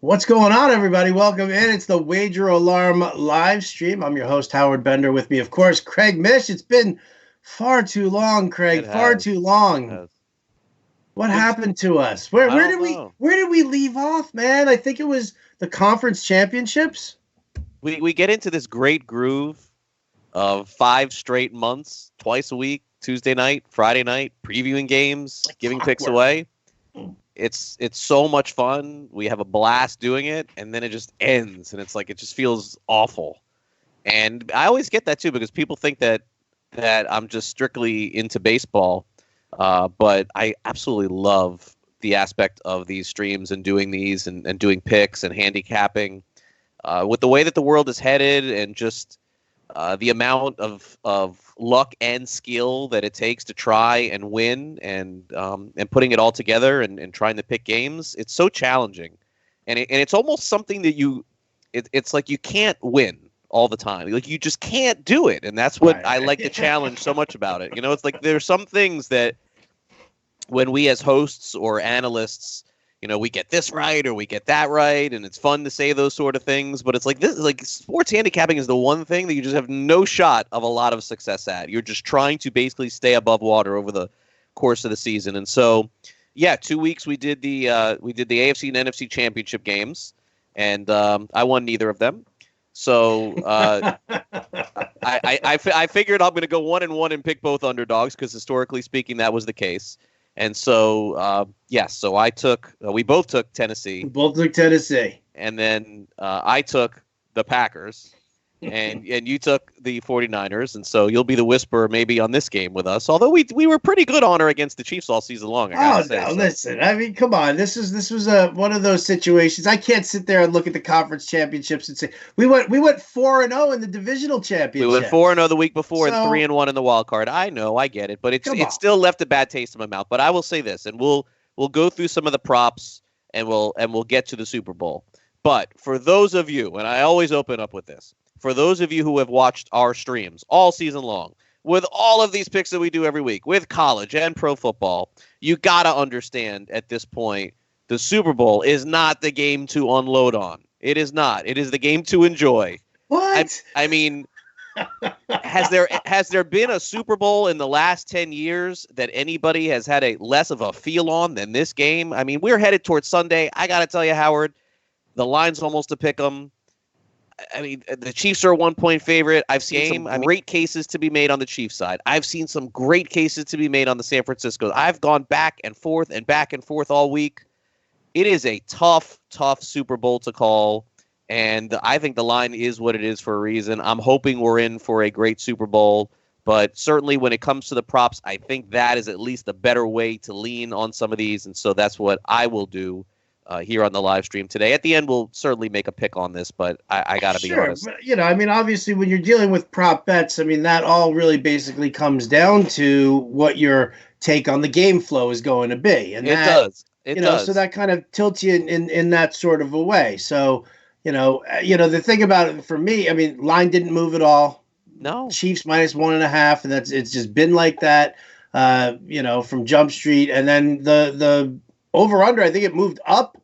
What's going on, everybody? Welcome in. It's the Wager Alarm live stream. I'm your host, Howard Bender. With me, of course, Craig Mish. It's been far too long, Craig. It Far has. too It long. has. What Good. happened to us? Where I where don't did we know. where did we leave off, man? I think it was the conference championships. We get into this great groove of 5 straight months, twice a week, Tuesday night, Friday night, previewing games, Like giving picks clockwork. away. It's so much fun. We have a blast doing it, and then it just ends, and it's like it just feels awful. And I always get that too because people think that I'm just strictly into baseball, but I absolutely love the aspect of these streams and doing these and doing picks and handicapping. With the way that the world is headed and just the amount of luck and skill that it takes to try and win and putting it all together and trying to pick games, it's so challenging, and it's almost something that it's like you can't win all the time. Like you just can't do it, and that's what I like the challenge so much about it. You know, it's like there's some things that when we as hosts or analysts, we get this right or we get that right, and it's fun to say those sort of things. But it's like this, like sports handicapping is the one thing that you just have no shot of a lot of success at. You're just trying to basically stay above water over the course of the season. And so, yeah, 2 weeks we did the AFC and NFC championship games, and I won neither of them. So I figured I'm going to go 1-1 and pick both underdogs because historically speaking, that was the case. And so, yes, so we both took Tennessee. We both took Tennessee. And then I took the Packers. And you took the 49ers. And so you'll be the whisperer maybe on this game with us. Although we were pretty good on her against the Chiefs all season long. Listen. I mean, come on. This was one of those situations. I can't sit there and look at the conference championships and say we went 4-0 in the divisional championship. We went 4-0 the week before and 3-1 in the wild card. I know, I get it, but it's still left a bad taste in my mouth. But I will say this, and we'll go through some of the props and we'll get to the Super Bowl. But for those of you, and I always open up with this, for those of you who have watched our streams all season long, with all of these picks that we do every week, with college and pro football, you got to understand at this point, the Super Bowl is not the game to unload on. It is not. It is the game to enjoy. What? I mean, has there been a Super Bowl in the last 10 years that anybody has had a less of a feel on than this game? I mean, we're headed towards Sunday. I got to tell you, Howard, the line's almost a pick 'em. I mean, the Chiefs are a 1-point favorite. I've seen some great cases to be made on the Chiefs side. I've seen some great cases to be made on the San Francisco. I've gone back and forth all week. It is a tough Super Bowl to call, and I think the line is what it is for a reason. I'm hoping we're in for a great Super Bowl, but certainly when it comes to the props, I think that is at least a better way to lean on some of these, and so that's what I will do here on the live stream today. At the end, we'll certainly make a pick on this, but I got to be honest. But, I mean, obviously, when you're dealing with prop bets, I mean, that all really basically comes down to what your take on the game flow is going to be. And it does. It does. So that kind of tilts you in that sort of a way. So, the thing about it for me, I mean, line didn't move at all. No. Chiefs -1.5, and it's just been like that, from Jump Street. And then the over-under, I think it moved up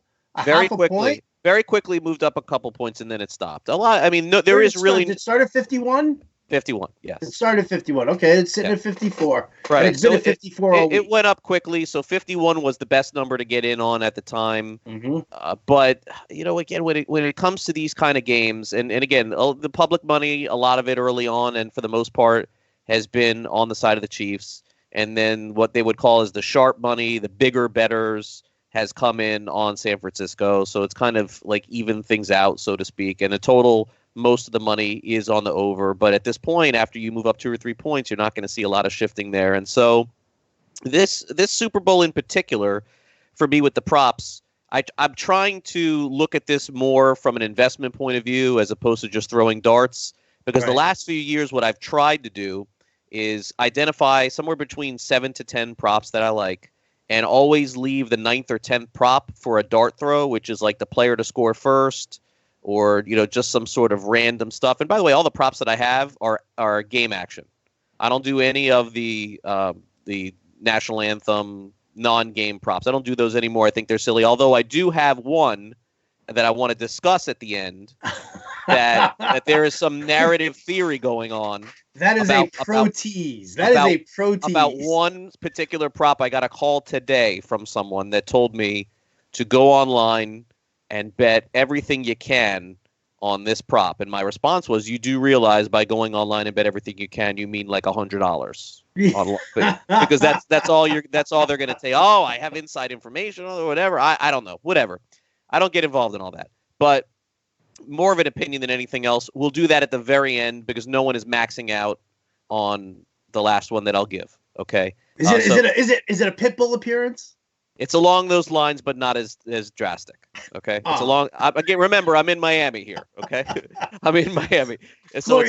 very quickly. Very quickly moved up a couple points, and then it stopped. A lot. I mean, there is really. Did it start at 51? 51, yes. It started at 51. Okay, it's sitting at 54. Right. It's been at 54 all week. It went up quickly, so 51 was the best number to get in on at the time. Mm-hmm. But, again, when it comes to these kind of games, and again, the public money, a lot of it early on, and for the most part, has been on the side of the Chiefs. And then what they would call is the sharp money, the bigger bettors, has come in on San Francisco. So it's kind of like even things out, so to speak. And the total, most of the money is on the over. But at this point, after you move up 2 or 3 points, you're not going to see a lot of shifting there. And so this Super Bowl in particular, for me with the props, I'm trying to look at this more from an investment point of view as opposed to just throwing darts. Because the last few years, what I've tried to do is identify somewhere between 7 to 10 props that I like, and always leave the 9th or 10th prop for a dart throw, which is like the player to score first, or just some sort of random stuff. And by the way, all the props that I have are game action. I don't do any of the national anthem non-game props. I don't do those anymore. I think they're silly. Although I do have one that I want to discuss at the end. That there is some narrative theory going on. That is a pro tease. That is a pro tease. About one particular prop. I got a call today from someone that told me to go online and bet everything you can on this prop. And my response was, you do realize by going online and bet everything you can, you mean like $100. Because that's all they're going to say. Oh, I have inside information or whatever. I don't know. Whatever. I don't get involved in all that. But more of an opinion than anything else. We'll do that at the very end because no one is maxing out on the last one that I'll give. Okay. Is it a Pitbull appearance? It's along those lines, but not as drastic. Okay. It's along. Again, remember, I'm in Miami here. Okay. I'm in Miami. And so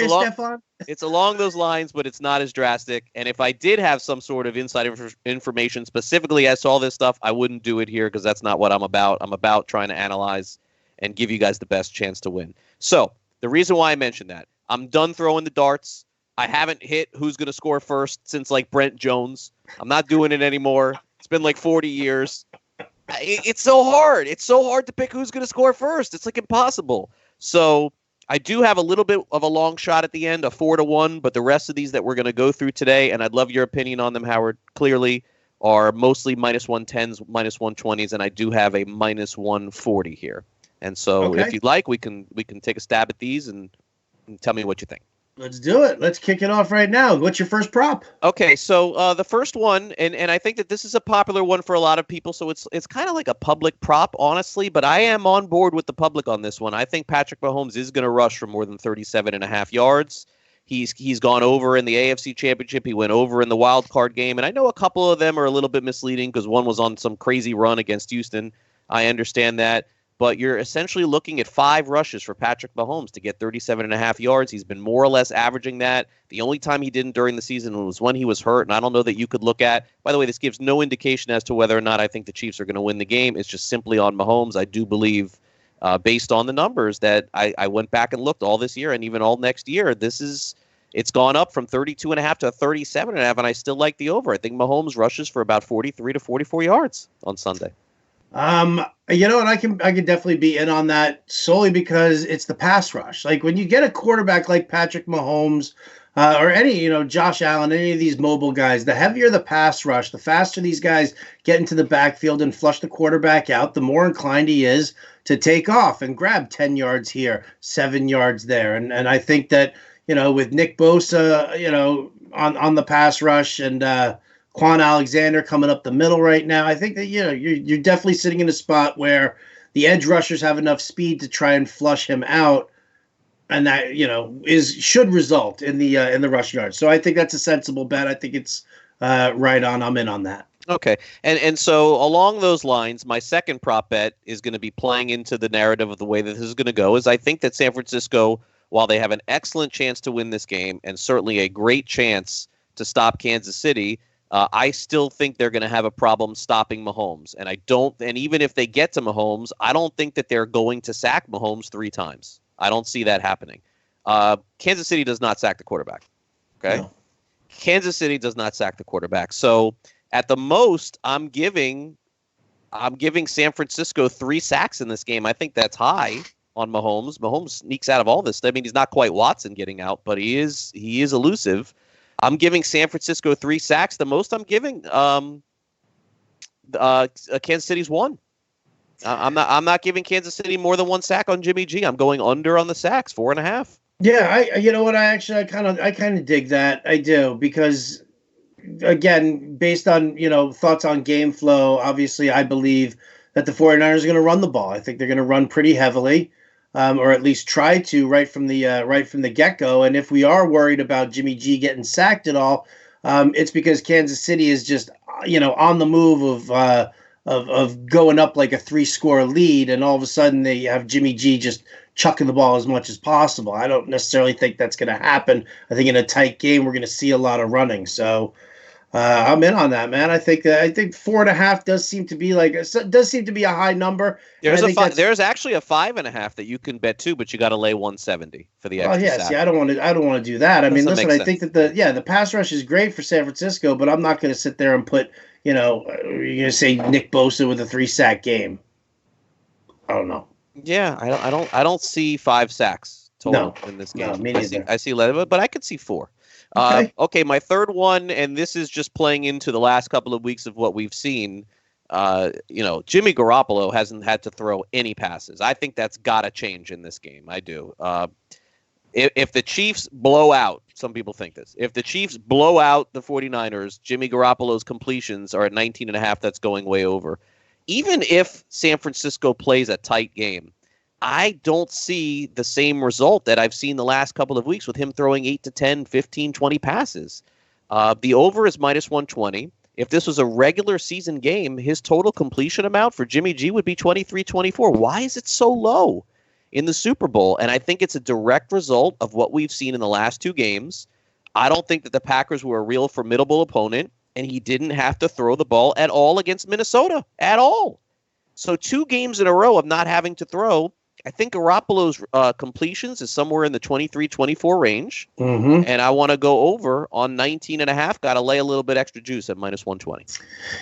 it's along those lines, but it's not as drastic. And if I did have some sort of inside information specifically as to all this stuff, I wouldn't do it here because that's not what I'm about. I'm about trying to analyze and give you guys the best chance to win. So the reason why I mentioned that, I'm done throwing the darts. I haven't hit who's going to score first since like Brent Jones. I'm not doing it anymore. It's been like 40 years. It's so hard. It's so hard to pick who's going to score first. It's like impossible. So I do have a little bit of a long shot at the end, a 4-1, but the rest of these that we're going to go through today, and I'd love your opinion on them, Howard, clearly are mostly -110s, -120s, and I do have a -140 here. And so if you'd like, we can take a stab at these and tell me what you think. Let's do it. Let's kick it off right now. What's your first prop? Okay, so the first one, and I think that this is a popular one for a lot of people, so it's kind of like a public prop, honestly, but I am on board with the public on this one. I think Patrick Mahomes is going to rush for more than 37.5 yards. He's gone over in the AFC Championship. He went over in the wild card game, and I know a couple of them are a little bit misleading because one was on some crazy run against Houston. I understand that. But you're essentially looking at 5 rushes for Patrick Mahomes to get 37.5 yards. He's been more or less averaging that. The only time he didn't during the season was when he was hurt, and I don't know that you could look at. By the way, this gives no indication as to whether or not I think the Chiefs are going to win the game. It's just simply on Mahomes. I do believe, based on the numbers that I went back and looked all this year and even all next year, it's gone up from 32.5 to 37.5, and I still like the over. I think Mahomes rushes for about 43 to 44 yards on Sunday. You know, and I can definitely be in on that solely because it's the pass rush. Like when you get a quarterback like Patrick Mahomes, or any, Josh Allen, any of these mobile guys, the heavier the pass rush, the faster these guys get into the backfield and flush the quarterback out, the more inclined he is to take off and grab 10 yards here, 7 yards there. And I think that, with Nick Bosa, on the pass rush and, Quan Alexander coming up the middle right now, I think that you're definitely sitting in a spot where the edge rushers have enough speed to try and flush him out, and that should result in the rush yards. So I think that's a sensible bet. I think it's right on. I'm in on that. Okay, and so along those lines, my second prop bet is going to be playing into the narrative of the way that this is going to go. Is I think that San Francisco, while they have an excellent chance to win this game and certainly a great chance to stop Kansas City, I still think they're going to have a problem stopping Mahomes. And even if they get to Mahomes, I don't think that they're going to sack Mahomes 3 times. I don't see that happening. Kansas City does not sack the quarterback. Okay. No. Kansas City does not sack the quarterback. So at the most, I'm giving San Francisco 3 sacks in this game. I think that's high on Mahomes. Mahomes sneaks out of all this. I mean, he's not quite Watson getting out, but he is elusive. I'm giving San Francisco 3 sacks. The most I'm giving Kansas City's 1. I'm not giving Kansas City more than 1 sack on Jimmy G. I'm going under on the sacks, 4.5. Yeah, you know what? I kind of dig that. I do, because again, based on thoughts on game flow, obviously I believe that the 49ers are going to run the ball. I think they're going to run pretty heavily. Or at least try to right from the get-go. And if we are worried about Jimmy G getting sacked at all, it's because Kansas City is just on the move of going up like a 3-score lead, and all of a sudden they have Jimmy G just chucking the ball as much as possible. I don't necessarily think that's going to happen. I think in a tight game we're going to see a lot of running. So I'm in on that, man. I think 4.5 does seem to be a high number. There's actually a 5.5 that you can bet too, but you got to lay 170 for the extra. Oh yeah, see, I don't want to do that. I mean, listen, I think that the pass rush is great for San Francisco, but I'm not going to sit there and put you're going to say Nick Bosa with a 3-sack game. I don't know. Yeah, I don't see 5 sacks No, total in this no, game. me I see neither. I see 11, but I could see 4. Okay. Okay, my third one, and this is just playing into the last couple of weeks of what we've seen. Jimmy Garoppolo hasn't had to throw any passes. I think that's got to change in this game. I do. If the Chiefs blow out, some people think this, if the Chiefs blow out the 49ers, Jimmy Garoppolo's completions are at 19 and a half. That's going way over. Even if San Francisco plays a tight game, I don't see the same result that I've seen the last couple of weeks with him throwing 8 to 10, 15, 20 passes. The over is minus 120. If this was a regular season game, his total completion amount for Jimmy G would be 23, 24. Why is it so low in the Super Bowl? And I think it's a direct result of what we've seen in the last 2 games. I don't think that the Packers were a real formidable opponent, and he didn't have to throw the ball at all against Minnesota, at all. So 2 games in a row of not having to throw. I think Garoppolo's completions is somewhere in the 23-24 range. Mm-hmm. And I want to go over on 19 and a half. Got to lay a little bit extra juice at minus 120.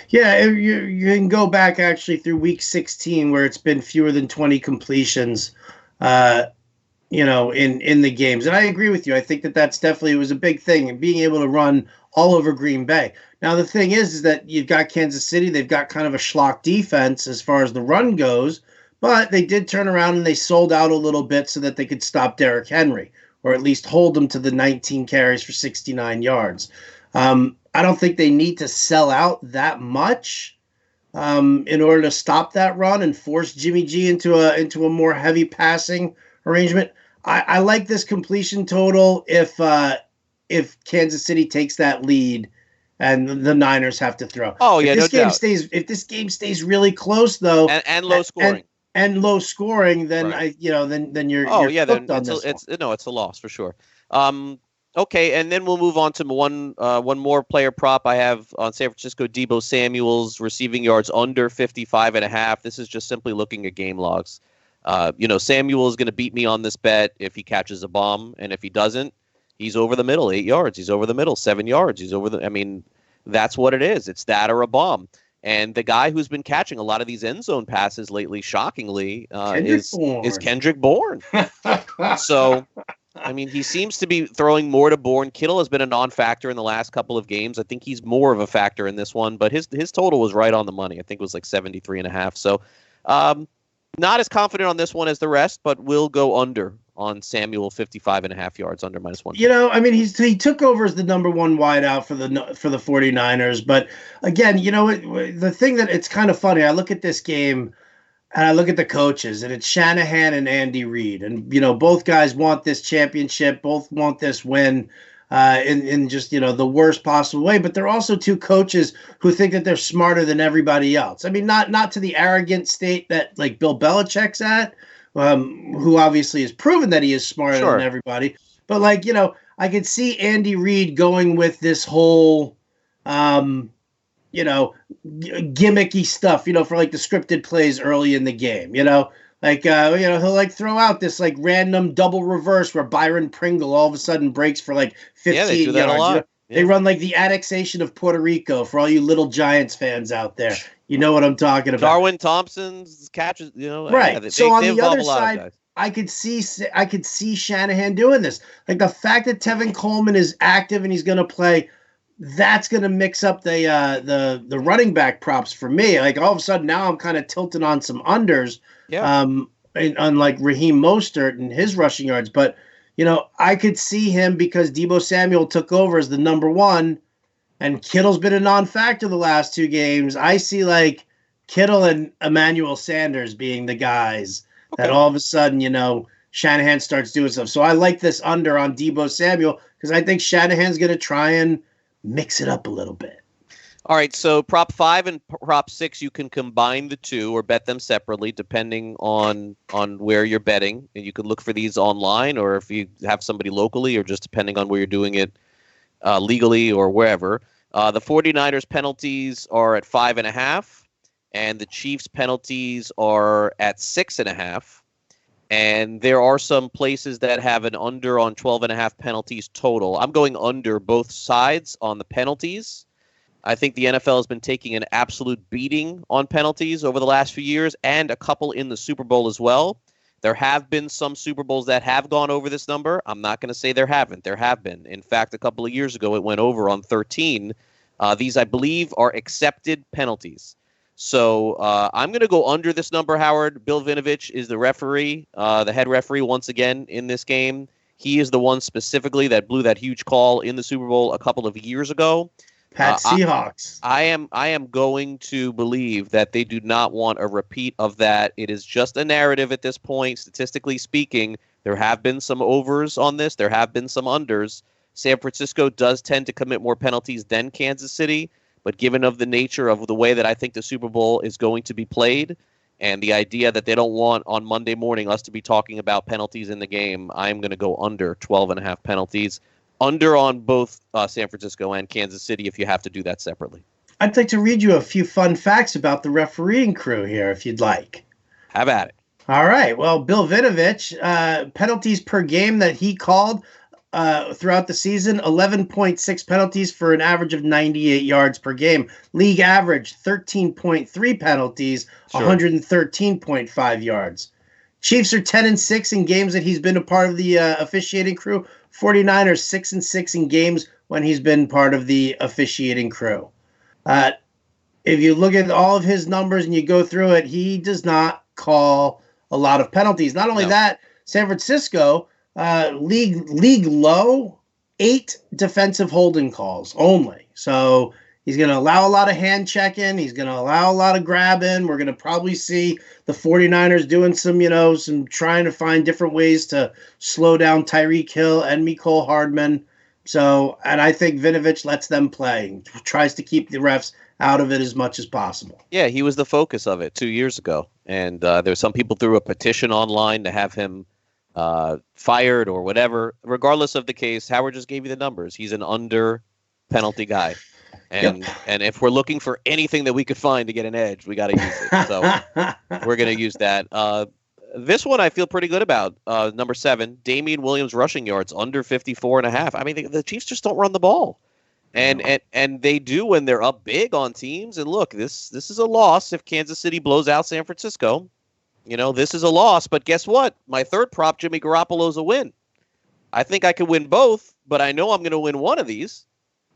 Yeah, you can go back actually through week 16 where it's been fewer than 20 completions, in the games. And I agree with you. I think that that's definitely was a big thing, and being able to run all over Green Bay. Now, the thing is that you've got Kansas City. They've got kind of a schlock defense as far as the run goes, but they did turn around and they sold out a little bit so that they could stop Derrick Henry, or at least hold him to the 19 carries for 69 yards. I don't think they need to sell out that much in order to stop that run and force Jimmy G into a more heavy passing arrangement. I like this completion total if Kansas City takes that lead and the Niners have to throw. Oh, If yeah, this no game doubt. if this game stays really close though, And low scoring. and low scoring, then Right. then Oh, you're yeah, cooked then on this one. it's a loss for sure. Okay, and then we'll move on to one more player prop I have on San Francisco. Deebo Samuel's receiving yards under 55 and a half. This is just simply looking at game logs. Samuel is going to beat me on this bet if he catches a bomb, and if he doesn't, he's over the middle, 8 yards. He's over the middle, 7 yards. That's what it is. It's that or a bomb. And the guy who's been catching a lot of these end zone passes lately, shockingly, is Kendrick Bourne. So, he seems to be throwing more to Bourne. Kittle has been a non-factor in the last couple of games. I think he's more of a factor in this one, but his total was right on the money. I think it was like 73 and a half. So, not as confident on this one as the rest, but will go under on Samuel, 55 and a half yards, under minus 1. He took over as the number one wideout for the 49ers. But again, the thing that it's kind of funny, I look at this game and I look at the coaches, and it's Shanahan and Andy Reid. And, both guys want this championship, both want this win in just, the worst possible way. But they're also two coaches who think that they're smarter than everybody else. Not to the arrogant state that like Bill Belichick's at, who obviously has proven that he is smarter than everybody. But I could see Andy Reid going with this whole, gimmicky stuff, for like the scripted plays early in the game, he'll like throw out this like random double reverse where Byron Pringle all of a sudden breaks for like 15 they do that yards. a lot. They run like the annexation of Puerto Rico for all you little Giants fans out there. You know what I'm talking about. Darwin Thompson's catches, right. Yeah, so on the other side, I could see Shanahan doing this. Like the fact that Tevin Coleman is active and he's going to play, that's going to mix up the running back props for me. Like all of a sudden now I'm kind of tilting on some unders. Yeah. Unlike Raheem Mostert and his rushing yards, but I could see him because Deebo Samuel took over as the number one, and Kittle's been a non-factor the last 2 games. I see like Kittle and Emmanuel Sanders being the guys that all of a sudden, Shanahan starts doing stuff. So I like this under on Deebo Samuel because I think Shanahan's going to try and mix it up a little bit. All right, so prop 5 and prop 6, you can combine the two or bet them separately depending on where you're betting. And you can look for these online, or if you have somebody locally, or just depending on where you're doing it legally or wherever. The 49ers penalties are at 5.5, and the Chiefs penalties are at 6.5. And there are some places that have an under on 12.5 penalties total. I'm going under both sides on the penalties. I think the NFL has been taking an absolute beating on penalties over the last few years, and a couple in the Super Bowl as well. There have been some Super Bowls that have gone over this number. I'm not going to say there haven't. There have been. In fact, a couple of years ago, it went over on 13. These, I believe, are accepted penalties. So I'm going to go under this number, Howard. Bill Vinovich is the referee, the head referee once again in this game. He is the one specifically that blew that huge call in the Super Bowl a couple of years ago. Pat Seahawks. I am going to believe that they do not want a repeat of that. It is just a narrative at this point. Statistically speaking, there have been some overs on this. There have been some unders. San Francisco does tend to commit more penalties than Kansas City, but given of the nature of the way that I think the Super Bowl is going to be played and the idea that they don't want on Monday morning us to be talking about penalties in the game, I'm going to go under 12.5 penalties. Under on both San Francisco and Kansas City if you have to do that separately. I'd like to read you a few fun facts about the refereeing crew here, if you'd like. Have at it. All right. Well, Bill Vinovich, penalties per game that he called throughout the season, 11.6 penalties for an average of 98 yards per game. League average, 13.3 penalties, sure. 113.5 yards. Chiefs are 10-6 in games that he's been a part of the officiating crew. 49ers 6-6 in games when he's been part of the officiating crew. If you look at all of his numbers and you go through it, he does not call a lot of penalties. Not only that, San Francisco, league low, 8 defensive holding calls only. So he's going to allow a lot of hand checking. He's going to allow a lot of grabbing. We're going to probably see the 49ers doing some trying to find different ways to slow down Tyreek Hill and Mecole Hardman. So, and I think Vinovich lets them play, tries to keep the refs out of it as much as possible. Yeah, he was the focus of it 2 years ago. And there's some people threw a petition online to have him fired or whatever. Regardless of the case, Howard just gave you the numbers. He's an under penalty guy. And if we're looking for anything that we could find to get an edge, we got to use it. So we're going to use that. This one I feel pretty good about. Number 7, Damian Williams rushing yards under 54.5. I mean, the Chiefs just don't run the ball. And they do when they're up big on teams. And look, this is a loss if Kansas City blows out San Francisco. You know, this is a loss. But guess what? My third prop, Jimmy Garoppolo's a win. I think I could win both, but I know I'm going to win one of these.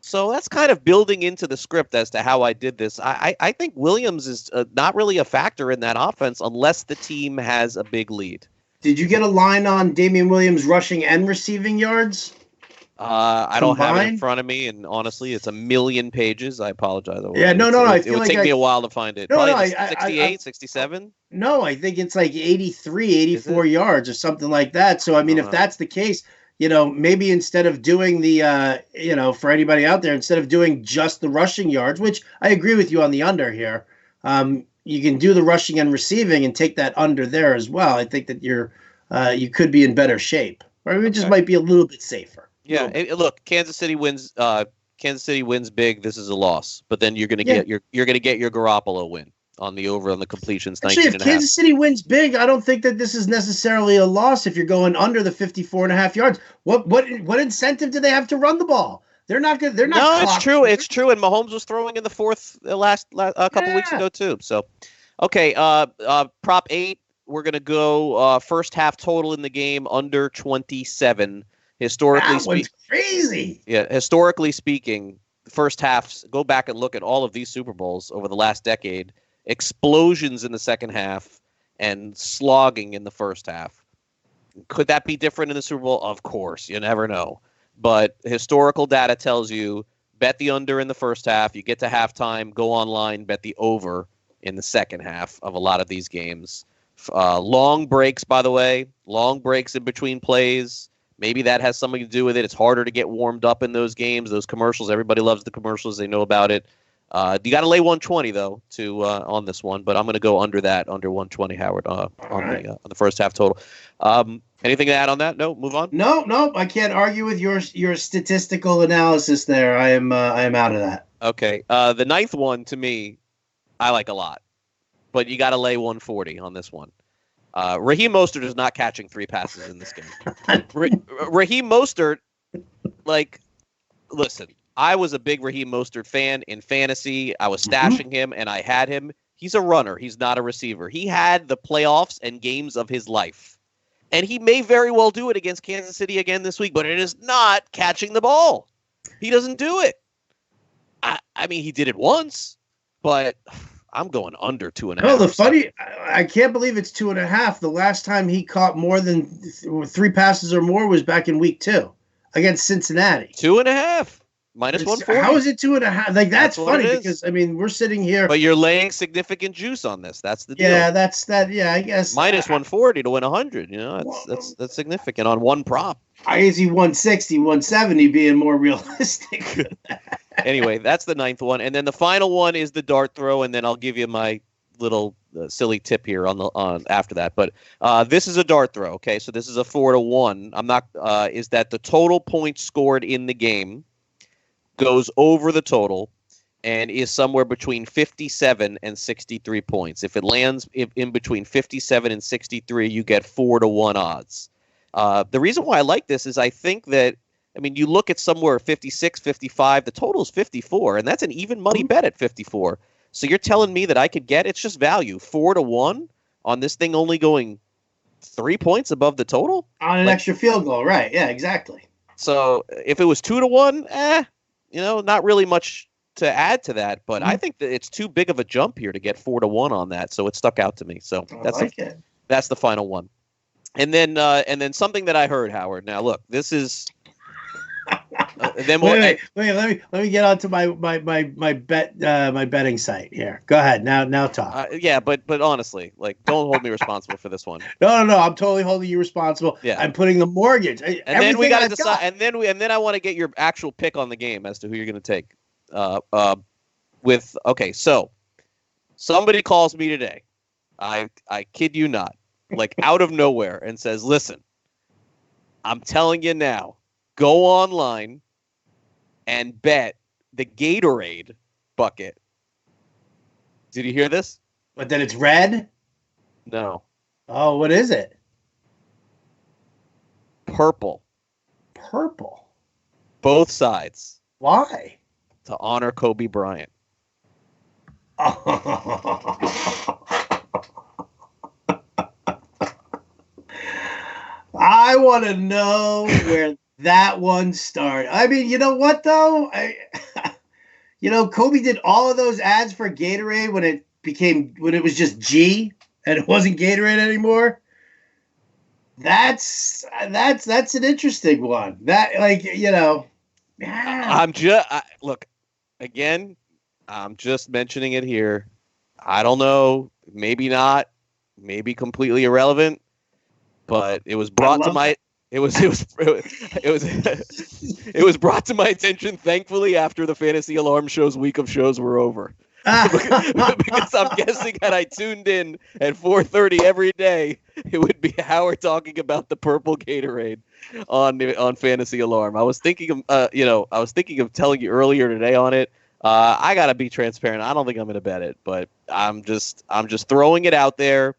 So that's kind of building into the script as to how I did this. I think Williams is not really a factor in that offense unless the team has a big lead. Did you get a line on Damian Williams rushing and receiving yards? I don't have it in front of me, and honestly, it's a million pages. I apologize. Yeah, no. It would take me a while to find it. Probably 68, 67? No, I think it's like 83, 84 yards or something like that. So, I mean, if that's the case, maybe instead of doing the, for anybody out there, instead of doing just the rushing yards, which I agree with you on the under here, you can do the rushing and receiving and take that under there as well. I think that you could be in better shape, or it just might be a little bit safer. Yeah, look, Kansas City wins. Kansas City wins big. This is a loss, but then you're gonna get your Garoppolo win on the over on the completions. Actually, if Kansas City wins big, I don't think that this is necessarily a loss. If you're going under the 54.5 yards, what incentive do they have to run the ball? They're not good. They're not. No, it's true. It's true. And Mahomes was throwing in the fourth last couple weeks ago too. So, okay. Prop 8. We're gonna go first half total in the game under 27. Historically speaking, crazy. Yeah, historically speaking, the first halves, go back and look at all of these Super Bowls over the last decade, explosions in the second half and slogging in the first half. Could that be different in the Super Bowl? Of course, you never know. But historical data tells you bet the under in the first half, you get to halftime, go online, bet the over in the second half of a lot of these games. Long breaks, by the way, long breaks in between plays. Maybe that has something to do with it. It's harder to get warmed up in those games, those commercials. Everybody loves the commercials. They know about it. You got to lay 120, though, on this one. But I'm going to go under 120, Howard, on the first half total. Anything to add on that? No, move on? No, I can't argue with your statistical analysis there. I am out of that. Okay. The ninth one, to me, I like a lot. But you got to lay 140 on this one. Raheem Mostert is not catching 3 passes in this game. Raheem Mostert, listen, I was a big Raheem Mostert fan in fantasy. I was Mhm. stashing him, and I had him. He's a runner. He's not a receiver. He had the playoffs and games of his life. And he may very well do it against Kansas City again this week, but it is not catching the ball. He doesn't do it. I mean, he did it once, but I'm going under two and a No, half the receptions. funny, I can't believe it's 2.5. The last time he caught more than 3 passes or more was back in week 2 against Cincinnati. 2.5 minus How 140. is it 2.5? Like, that's What it funny is. because, I mean, we're sitting here. But you're laying significant juice on this. That's the deal. Yeah, that's that. Yeah, I guess. Minus 140 to win 100. Well, That's significant on one prop. I can see 160, 170 being more realistic. Anyway, that's the ninth one, and then the final one is the dart throw, and then I'll give you my little silly tip here on after that. But this is a dart throw. Okay, so this is a 4-1. I'm not. Is that the total points scored in the game goes over the total and is somewhere between 57 and 63 points. If it lands in between 57 and 63, you get 4-1 odds. The reason why I like this is I think that, I mean, you look at somewhere 56, 55, the total is 54, and that's an even money bet at 54. So you're telling me that I could get, it's just value, 4-1 on this thing only going 3 points above the total? On an Like, extra field goal, right? Yeah, exactly. so if it was 2-1, not really much to add to that, but I Mhm. think that it's too big of a jump here to get 4-1 on that, so it stuck out to me. So I like it. that's the final one. And then something that I heard, Howard. Now look, this is then we'll, Wait. Let me get onto my bet my betting site here. Go ahead. Now talk. yeah, but honestly, like, don't hold me responsible for this one. No. I'm totally holding you responsible. Yeah. I'm putting the mortgage. And then we got to decide. And then I want to get your actual pick on the game as to who you're going to take. So somebody calls me today. I kid you not, like out of nowhere, and says, "Listen, I'm telling you now, go online and bet the Gatorade bucket." Did you hear this? But then it's red. No. Oh, what is it? Purple. Purple. Both sides. Why? To honor Kobe Bryant. I want to know where that one started. I mean, you know what though? Kobe did all of those ads for Gatorade when it was just G and it wasn't Gatorade anymore. That's an interesting one. Look, again, I'm just mentioning it here. I don't know, maybe not, maybe completely irrelevant, but it was brought to my it was brought to my attention, thankfully, after the Fantasy Alarm Show's week of shows were over. Because I'm guessing had I tuned in at 4:30 every day, it would be Howard talking about the purple Gatorade on Fantasy Alarm. I was thinking of telling you earlier today on it. I gotta be transparent. I don't think I'm gonna bet it, but I'm just throwing it out there.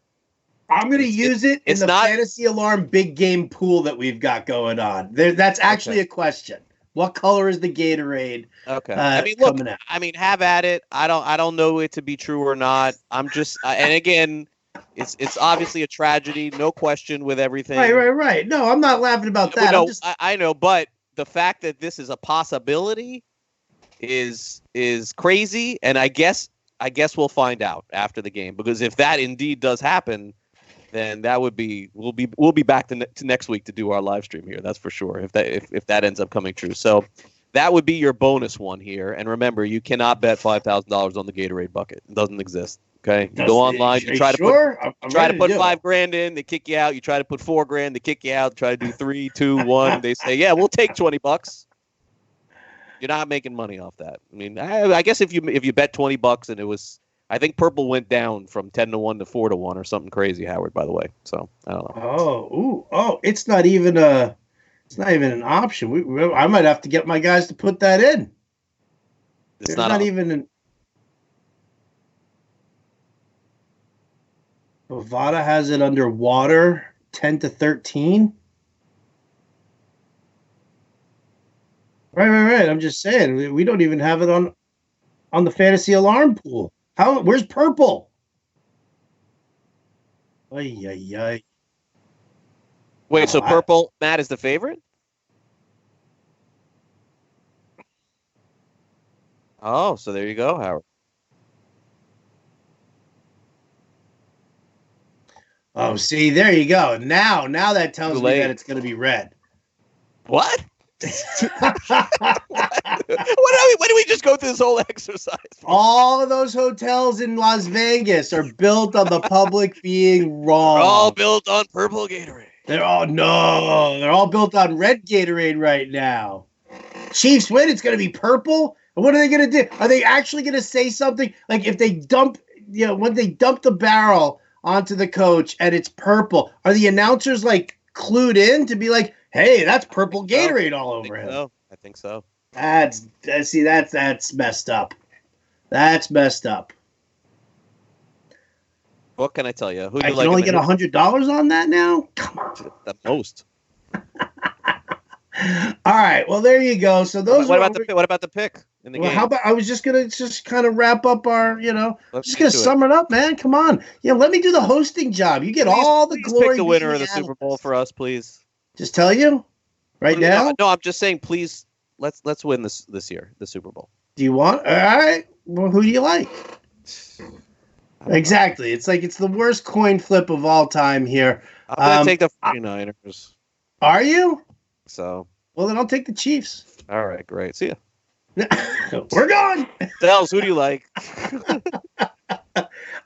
I'm going to use it in the Fantasy Alarm big game pool that we've got going on. That's actually a question. What color is the Gatorade? Okay. Coming out? Have at it. I don't know it to be true or not. I'm just, and again, it's obviously a tragedy, no question with everything. Right. No, I'm not laughing about that. No, I know, but the fact that this is a possibility is crazy, and I guess we'll find out after the game, because if that indeed does happen, then that would be we'll be back to next week to do our live stream here. That's for sure. If that ends up coming true, so that would be your bonus one here. And remember, you cannot bet $5,000 on the Gatorade bucket. It doesn't exist. Okay, you go online. You try to put $5,000 in, they kick you out. You try to put $4,000, they kick you out. Try to do 3, 2, 1. They say, yeah, we'll take $20. You're not making money off that. I mean, I guess if you bet $20 and it was. I think purple went down from 10-1 to 4-1 or something crazy, Howard, by the way. So I don't know. It's not even an option. I might have to get my guys to put that in. It's not even an. Bovada has it underwater, 10 to 13. Right. I'm just saying we don't even have it on the fantasy alarm pool. Where's purple? Ay, ay, ay. Wait, No, so purple, Matt, is the favorite? Oh, so there you go, Howard. Oh, see, there you go. Now that Too tells me that late. it's going to be red. What? Why do we just go through this whole exercise? All of those hotels in Las Vegas are built on the public being wrong. They're all built on purple Gatorade. They're all built on red Gatorade right now. Chiefs win, it's going to be purple. And what are they going to do? Are they actually going to say something? Like if they dump, when they dump the barrel onto the coach and it's purple, are the announcers like clued in to be like, hey, that's purple Gatorade all over him? I think so. That's messed up. That's messed up. What can I tell you? Who do I you can only get $100 on that now? Come on. The most. All right. Well, there you go. So those. What about the pick in the game? How about I was just gonna kind of wrap up our, Let's just gonna sum it up, man. Come on. Yeah, let me do the hosting job. You get all the glory. Pick the winner of the Super Bowl for us, please. Just tell you right now. No, I'm just saying, please. Let's win this year, the Super Bowl. Do you want? All right. Well, who do you like? Exactly. It's like it's the worst coin flip of all time here. I'm gonna take the 49ers. Are you? So. Well, then I'll take the Chiefs. All right, great. See ya. We're going. Dells, who do you like?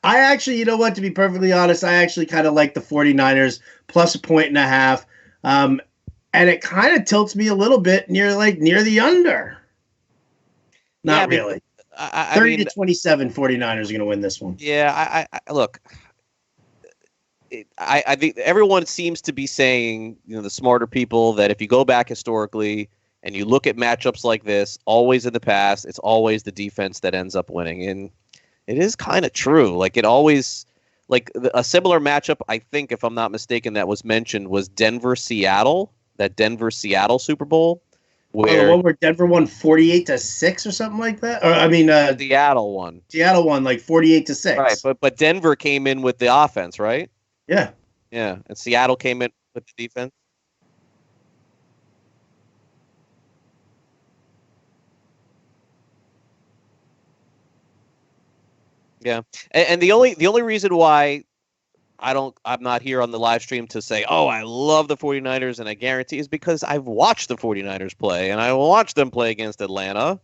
I actually, you know what, to be perfectly honest, I actually kind of like the 49ers plus 1.5. And it kind of tilts me a little bit near the under. Not really. 30-27 49ers are going to win this one. Yeah, I look. I think everyone seems to be saying, the smarter people, that if you go back historically and you look at matchups like this, always in the past, it's always the defense that ends up winning. And it is kind of true. Like it always, like a similar matchup, I think, if I'm not mistaken, that was mentioned was Denver-Seattle, that Denver-Seattle Super Bowl. The one where Denver won 48-6 or something like that? Or Seattle won. Seattle won like 48-6. Right, but Denver came in with the offense, right? Yeah. Yeah, and Seattle came in with the defense. Yeah, and the only reason why I'm not here on the live stream to say, oh, I love the 49ers and I guarantee is because I've watched the 49ers play and I watched them play against Atlanta.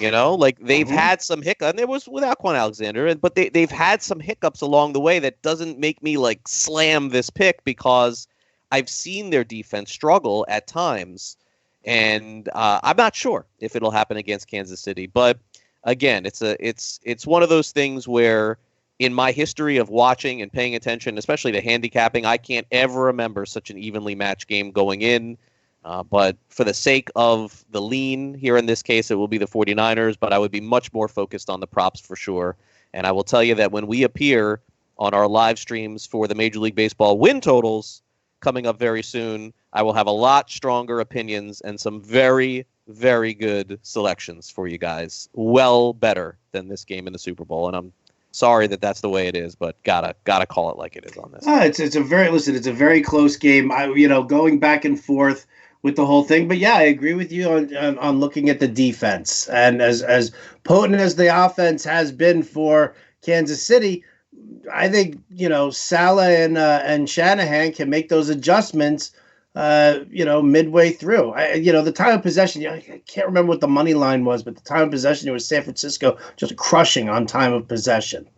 Like they've had some hiccups, and it was without Quan Alexander, but they've had some hiccups along the way that doesn't make me like slam this pick because I've seen their defense struggle at times, and I'm not sure if it'll happen against Kansas City. But again, it's one of those things where in my history of watching and paying attention, especially to handicapping, I can't ever remember such an evenly matched game going in. But for the sake of the lean here in this case, it will be the 49ers, but I would be much more focused on the props for sure. And I will tell you that when we appear on our live streams for the Major League Baseball win totals coming up very soon, I will have a lot stronger opinions and some very, very good selections for you guys. Well better than this game in the Super Bowl. And I'm sorry that that's the way it is, but gotta call it like it is on this. It's a very close game. Going back and forth with the whole thing. But yeah, I agree with you on looking at the defense. And as potent as the offense has been for Kansas City, I think, Saleh and Shanahan can make those adjustments, midway through. The time of possession, I can't remember what the money line was, but the time of possession, it was San Francisco just crushing on time of possession.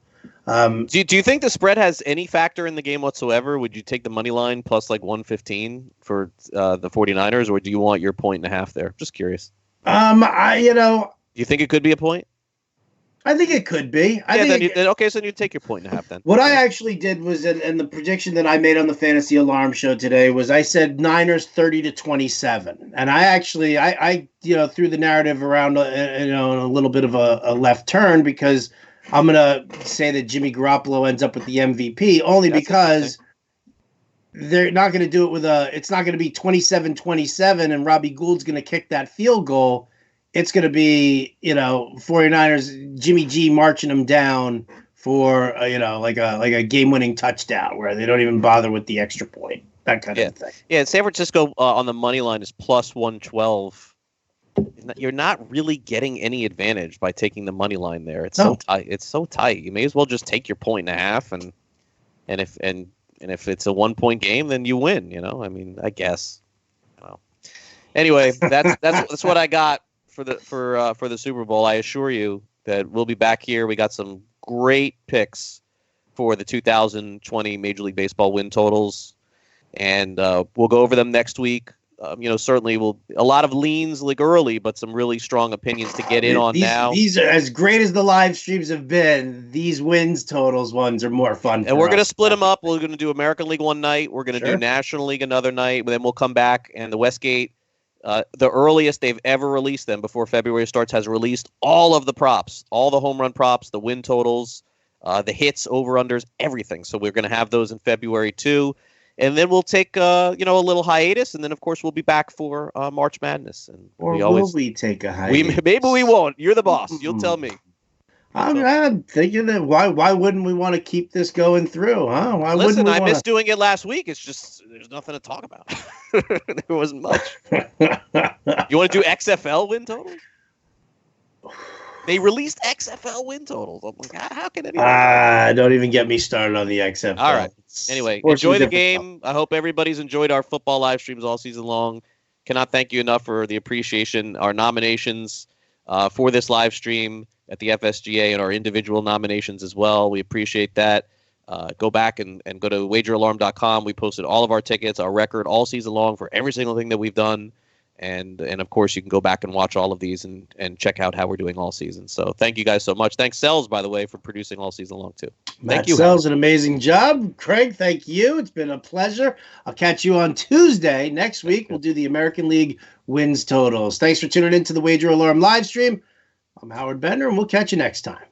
Do you think the spread has any factor in the game whatsoever? Would you take the money line plus like 115 for the 49ers, or do you want your 1.5 there? Just curious. Do you think it could be a point? I think it could be. Okay, so you take your 1.5 then. What I actually did was, and the prediction that I made on the Fantasy Alarm Show today was, I said Niners 30-27, and I actually I threw the narrative around a little bit of a left turn because I'm gonna say that Jimmy Garoppolo ends up with the MVP only because they're not going to do it with it's not going to be 27-27 and Robbie Gould's going to kick that field goal. It's going to be, 49ers, Jimmy G marching them down for, like a game-winning touchdown where they don't even bother with the extra point, that kind of thing. Yeah, San Francisco on the money line is plus 112. You're not really getting any advantage by taking the money line there. It's so tight. It's so tight. You may as well just take your 1.5, and if it's a 1-point game, then you win. I mean, I guess. Anyway, that's what I got for the Super Bowl. I assure you that we'll be back here. We got some great picks for the 2020 Major League Baseball win totals, and we'll go over them next week. Certainly a lot of leans like early, but some really strong opinions to get in on now. These are as great as the live streams have been. These wins totals ones are more fun. And we're going to split them up. We're going to do American League one night. We're going to do National League another night. Then we'll come back, and the Westgate, the earliest they've ever released them before February starts, has released all of the props, all the home run props, the win totals, the hits, over-unders, everything. So we're going to have those in February too. And then we'll take a little hiatus, and then of course we'll be back for March Madness. And will we take a hiatus? Maybe we won't. You're the boss. You'll tell me. I'm thinking that why wouldn't we want to keep this going through? Huh? Why Listen, wouldn't we I missed doing it last week. It's just there's nothing to talk about. There wasn't much. You want to do XFL win totals? They released XFL win totals. I'm like, how can anyone? Don't even get me started on the XFL. All right. Anyway, enjoy the game. I hope everybody's enjoyed our football live streams all season long. Cannot thank you enough for the appreciation. Our nominations for this live stream at the FSGA and our individual nominations as well. We appreciate that. Go back and go to wageralarm.com. We posted all of our tickets, our record all season long for every single thing that we've done. And of course, you can go back and watch all of these and check out how we're doing all season. So thank you guys so much. Thanks, Sells, by the way, for producing all season long, too. Thank you. Sells an amazing job. Craig, thank you. It's been a pleasure. I'll catch you on Tuesday. Next week, we'll do the American League wins totals. Thanks for tuning in to the Wager Alarm live stream. I'm Howard Bender, and we'll catch you next time.